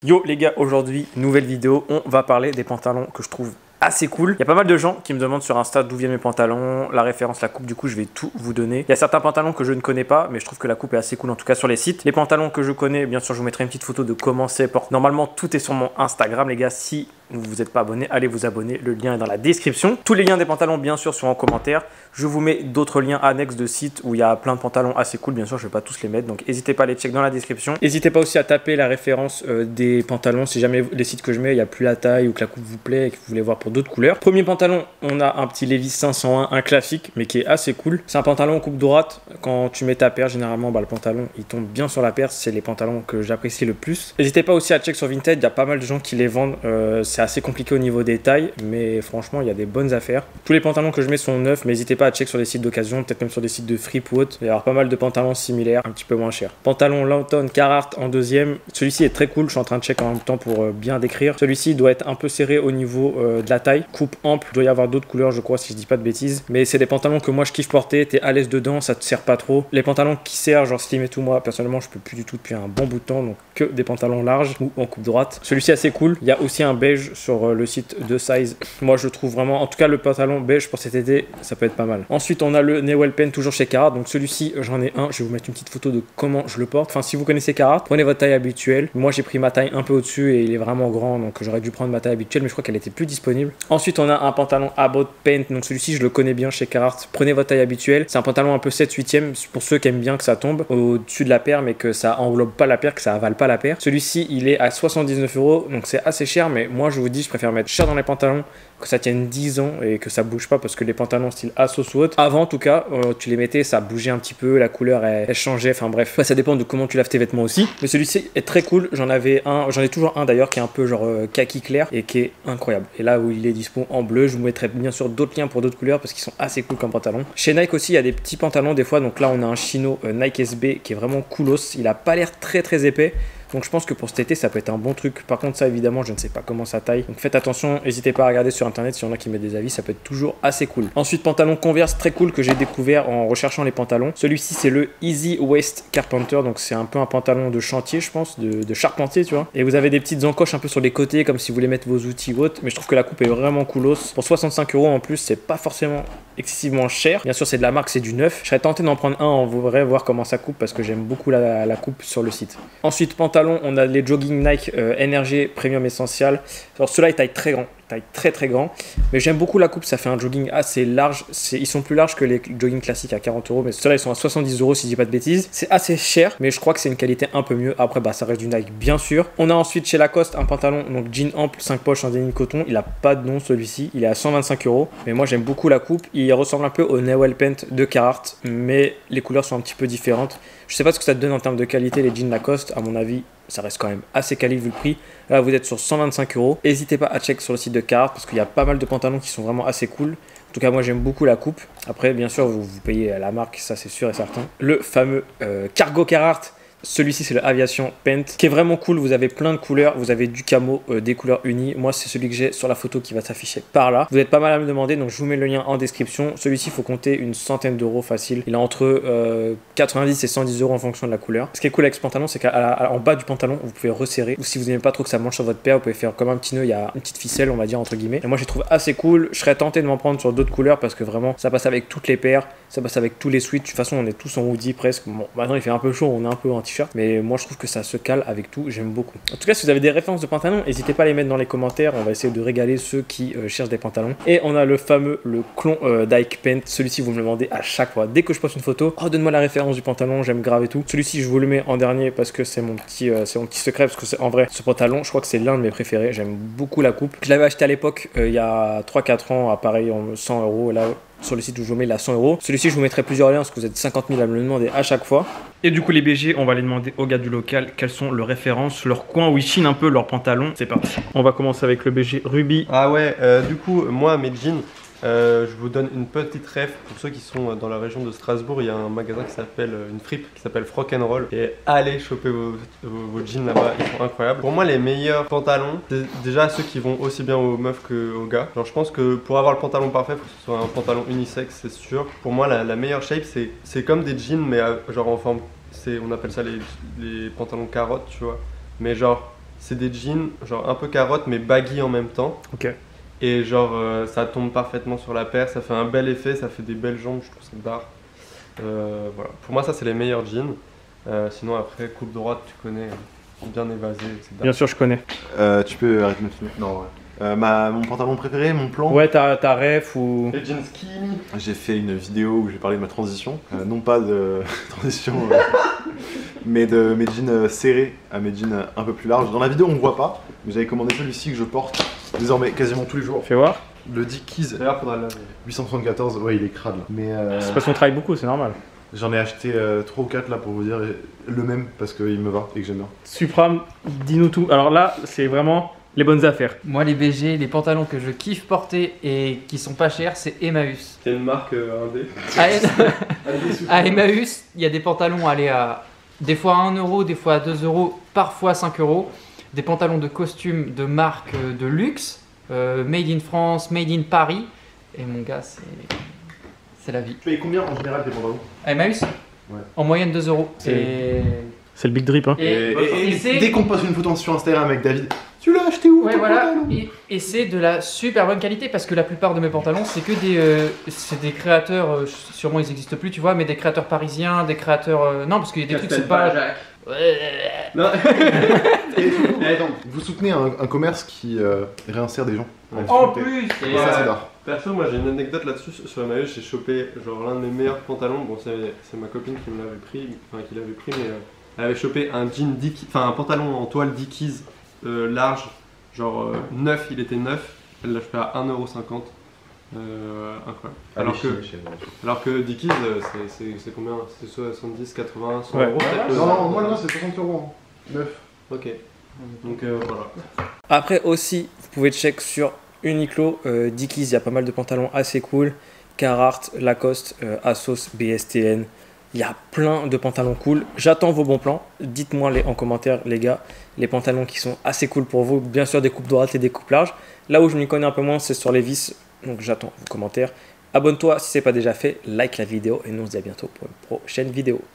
Yo les gars, aujourd'hui, nouvelle vidéo, on va parler des pantalons que je trouve assez cool. Il y a pas mal de gens qui me demandent sur Insta d'où viennent mes pantalons, la référence, la coupe, du coup je vais tout vous donner. Il y a certains pantalons que je ne connais pas, mais je trouve que la coupe est assez cool, en tout cas sur les sites. Les pantalons que je connais, bien sûr je vous mettrai une petite photo de comment c'est porté. Normalement tout est sur mon Instagram les gars, si vous vous êtes pas abonné, allez vous abonner, le lien est dans la description. Tous les liens des pantalons bien sûr sont en commentaire. Je vous mets d'autres liens annexes de sites où il y a plein de pantalons assez cool, bien sûr je vais pas tous les mettre, donc n'hésitez pas à les check dans la description. N'hésitez pas aussi à taper la référence des pantalons si jamais les sites que je mets, il n'y a plus la taille ou que la coupe vous plaît et que vous voulez voir pour d'autres couleurs. Premier pantalon, on a un petit Levi's 501, un classique mais qui est assez cool. C'est un pantalon en coupe droite, quand tu mets ta paire généralement le pantalon il tombe bien sur la paire, c'est les pantalons que j'apprécie le plus. N'hésitez pas aussi à check sur Vinted, il y a pas mal de gens qui les vendent, c'est assez compliqué au niveau des tailles mais franchement il y a des bonnes affaires. Tous les pantalons que je mets sont neufs mais n'hésitez pas à check sur des sites d'occasion, peut-être même sur des sites de Fripp ou autre, il va y avoir pas mal de pantalons similaires, un petit peu moins chers. Pantalon Lawton Carhartt en deuxième, celui-ci est très cool, je suis en train de check en même temps pour bien décrire. Celui-ci doit être un peu serré au niveau de la taille, coupe ample, il doit y avoir d'autres couleurs je crois si je dis pas de bêtises, mais c'est des pantalons que moi je kiffe porter, t'es à l'aise dedans, ça te serre pas trop. Les pantalons qui serrent genre slim et tout, moi personnellement je peux plus du tout depuis un bon bout de temps, donc que des pantalons larges ou en coupe droite. Celui-ci assez cool, il y a aussi un beige sur le site de Size, moi je trouve vraiment, en tout cas le pantalon beige pour cet été ça peut être pas mal. Ensuite on a le Newell Pen toujours chez Carhartt, donc celui-ci j'en ai un, je vais vous mettre une petite photo de comment je le porte. Enfin si vous connaissez Carhartt, prenez votre taille habituelle, moi j'ai pris ma taille un peu au-dessus et il est vraiment grand donc j'aurais dû prendre ma taille habituelle mais je crois qu'elle était plus disponible. Ensuite on a un pantalon About Paint, donc celui-ci je le connais bien chez Carhartt, prenez votre taille habituelle, c'est un pantalon un peu 7/8e pour ceux qui aiment bien que ça tombe au-dessus de la paire mais que ça englobe pas la paire, que ça avale pas la paire. Celui-ci il est à 79 €, donc c'est assez cher mais moi je vous dis je préfère mettre cher dans les pantalons, que ça tienne 10 ans et que ça bouge pas, parce que les pantalons style Asos ou autre, avant en tout cas tu les mettais, ça bougeait un petit peu, la couleur elle changeait, enfin bref. Après, ça dépend de comment tu laves tes vêtements aussi, mais celui-ci est très cool, j'en ai toujours un d'ailleurs qui est un peu genre kaki clair et qui est incroyable. Et là où il est dispo en bleu, je vous mettrai bien sûr d'autres liens pour d'autres couleurs parce qu'ils sont assez cool comme pantalons. Chez Nike aussi il y a des petits pantalons des fois, donc là on a un chino Nike SB qui est vraiment coolos, il a pas l'air très épais. Donc je pense que pour cet été ça peut être un bon truc. Par contre ça évidemment je ne sais pas comment ça taille, donc faites attention, n'hésitez pas à regarder sur internet s'il y en a qui mettent des avis, ça peut être toujours assez cool. Ensuite pantalon Converse très cool que j'ai découvert en recherchant les pantalons. Celui-ci c'est le Easy Waist Carpenter, donc c'est un peu un pantalon de chantier je pense, de charpentier tu vois. Et vous avez des petites encoches un peu sur les côtés comme si vous voulez mettre vos outils ou autre, mais je trouve que la coupe est vraiment coolos. Pour 65 € en plus c'est pas forcément excessivement cher. Bien sûr c'est de la marque, c'est du neuf. Je serais tenté d'en prendre un en vrai, voir comment ça coupe parce que j'aime beaucoup la coupe sur le site. Ensuite pantalon, on a les jogging Nike NRG Premium Essential. Alors ceux-là ils taillent très grand, très grand, mais j'aime beaucoup la coupe, ça fait un jogging assez large. Ils sont plus larges que les jogging classiques à 40 €, mais ceux-là ils sont à 70 € si je dis pas de bêtises. C'est assez cher mais je crois que c'est une qualité un peu mieux. Après bah ça reste du Nike bien sûr. On a ensuite chez Lacoste un pantalon donc jean ample 5 poches en dénim coton, il a pas de nom celui-ci, il est à 125 €, mais moi j'aime beaucoup la coupe. Il ressemble un peu au Newell Paint de Carhartt mais les couleurs sont un petit peu différentes. Je sais pas ce que ça te donne en termes de qualité les jeans Lacoste, à mon avis ça reste quand même assez quali vu le prix. Là vous êtes sur 125 €. N'hésitez pas à check sur le site de Carhartt parce qu'il y a pas mal de pantalons qui sont vraiment assez cool. En tout cas moi j'aime beaucoup la coupe. Après bien sûr vous payez à la marque, ça c'est sûr et certain. Le fameux Cargo Carhartt. Celui-ci c'est le Aviation Paint qui est vraiment cool, vous avez plein de couleurs, vous avez du camo, des couleurs unies. Moi c'est celui que j'ai sur la photo qui va s'afficher par là. Vous êtes pas mal à me demander donc je vous mets le lien en description. Celui-ci il faut compter une centaine d'euros facile, il est entre 90 et 110 € en fonction de la couleur. Ce qui est cool avec ce pantalon c'est qu'en bas du pantalon vous pouvez resserrer, ou si vous n'aimez pas trop que ça mange sur votre paire vous pouvez faire comme un petit nœud, il y a une petite ficelle on va dire entre guillemets. Et moi je les trouve assez cool, je serais tenté de m'en prendre sur d'autres couleurs parce que vraiment ça passe avec toutes les paires, ça passe avec tous les sweats. De toute façon on est tous en hoodie presque, bon maintenant il fait un peu chaud, on est un peu en t-shirt, mais moi je trouve que ça se cale avec tout, j'aime beaucoup. En tout cas si vous avez des références de pantalons, n'hésitez pas à les mettre dans les commentaires, on va essayer de régaler ceux qui cherchent des pantalons. Et on a le fameux, le Clon Dyke Paint, celui-ci vous me le demandez à chaque fois, dès que je poste une photo, oh donne-moi la référence du pantalon, j'aime grave et tout. Celui-ci je vous le mets en dernier parce que c'est mon petit secret, parce que en vrai ce pantalon je crois que c'est l'un de mes préférés, j'aime beaucoup la coupe. Je l'avais acheté à l'époque il y a 3-4 ans à pareil en 100 €, là sur le site où je vous mets la 100 €. Celui-ci je vous mettrai plusieurs liens parce que vous êtes 50 000 à me le demander à chaque fois. Et du coup les BG on va les demander aux gars du local quelles sont leurs références, leur coin où ils chinent un peu leurs pantalons. C'est parti. On va commencer avec le BG Ruby. Ah ouais, du coup moi mes jeans, je vous donne une petite ref pour ceux qui sont dans la région de Strasbourg. Il y a un magasin qui s'appelle, une fripe qui s'appelle Frock and Roll, et allez choper vos jeans là-bas, ils sont incroyables. Pour moi les meilleurs pantalons, c'est déjà ceux qui vont aussi bien aux meufs qu'aux gars. Genre je pense que pour avoir le pantalon parfait, il faut que ce soit un pantalon unisexe, c'est sûr. Pour moi la meilleure shape c'est comme des jeans mais genre en forme, on appelle ça les pantalons carottes tu vois. Mais genre c'est des jeans genre un peu carotte mais baggy en même temps. Ok. Et genre ça tombe parfaitement sur la paire, ça fait un bel effet, ça fait des belles jambes, je trouve ça barre. Voilà. Pour moi ça c'est les meilleurs jeans. Sinon après coupe droite tu connais, bien évasé, c'est Bien sûr, je connais. Tu peux arrêter de me filmer. Non, ouais. Mon pantalon préféré, mon plan. Ouais, ta ref ou. les jeans skinny. J'ai fait une vidéo où j'ai parlé de ma transition. Non pas de transition, mais de mes jeans serrés à mes jeans un peu plus larges. Dans la vidéo on ne voit pas, mais j'avais commandé celui-ci que je porte désormais quasiment tous les jours. Fais voir. Le Dickies D'ailleurs faudra le laver. 874, ouais il est crade là. Mais C'est parce qu'on travaille beaucoup, c'est normal. j'en ai acheté 3 ou 4 là pour vous dire le même parce qu'il me va et que j'aime bien. Supram, dis-nous tout. Alors là, c'est vraiment les bonnes affaires. Moi, les BG, les pantalons que je kiffe porter et qui sont pas chers, c'est Emmaüs. C'est une marque indé. À Emmaüs, il y a des pantalons à des fois à 1 euro, des fois à 2 euros, parfois 5 euros. Des pantalons de costume de marque de luxe, made in France, made in Paris. Et mon gars, c'est la vie. Tu payes combien en général tes pantalons? À Emmaüs, Ouais. en moyenne 2 euros. C'est le big drip, hein. Et c'est- dès qu'on poste une photo sur Instagram avec David, tu l'as acheté où Ouais, ton voilà, pantalon et c'est de la super bonne qualité parce que la plupart de mes pantalons, c'est que c'est des créateurs, sûrement ils n'existent plus, tu vois, mais des créateurs parisiens, des créateurs. Non, parce qu'il y a des trucs, c'est pas. Non. Et attends, vous soutenez un commerce qui réinsère des gens En difficulté. plus Et ça c'est d'art. Perso, moi j'ai une anecdote là-dessus sur Emmaüs. J'ai chopé genre l'un de mes meilleurs pantalons. Bon, c'est ma copine qui me l'avait pris, enfin qui l'avait pris, mais elle avait chopé un jean Dickies, enfin un pantalon en toile Dickies large, genre neuf, il était neuf. Elle l'a chopé à 1,50 €. Incroyable. Alors que Dickies, c'est combien? C'est 70, 80, 100 Ouais. euros peut-être. Non, moi là c'est 60 euros. 9. Ok. Donc voilà. Après aussi, vous pouvez check sur Uniqlo, Dickies, il y a pas mal de pantalons assez cool. Carhartt, Lacoste, Asos, BSTN. Il y a plein de pantalons cool. J'attends vos bons plans. Dites-moi en commentaire, les gars, les pantalons qui sont assez cool pour vous. Bien sûr, des coupes droites et des coupes larges. Là où je m'y connais un peu moins, c'est sur les vis. Donc j'attends vos commentaires. Abonne-toi si ce n'est pas déjà fait. Like la vidéo et nous on se dit à bientôt pour une prochaine vidéo.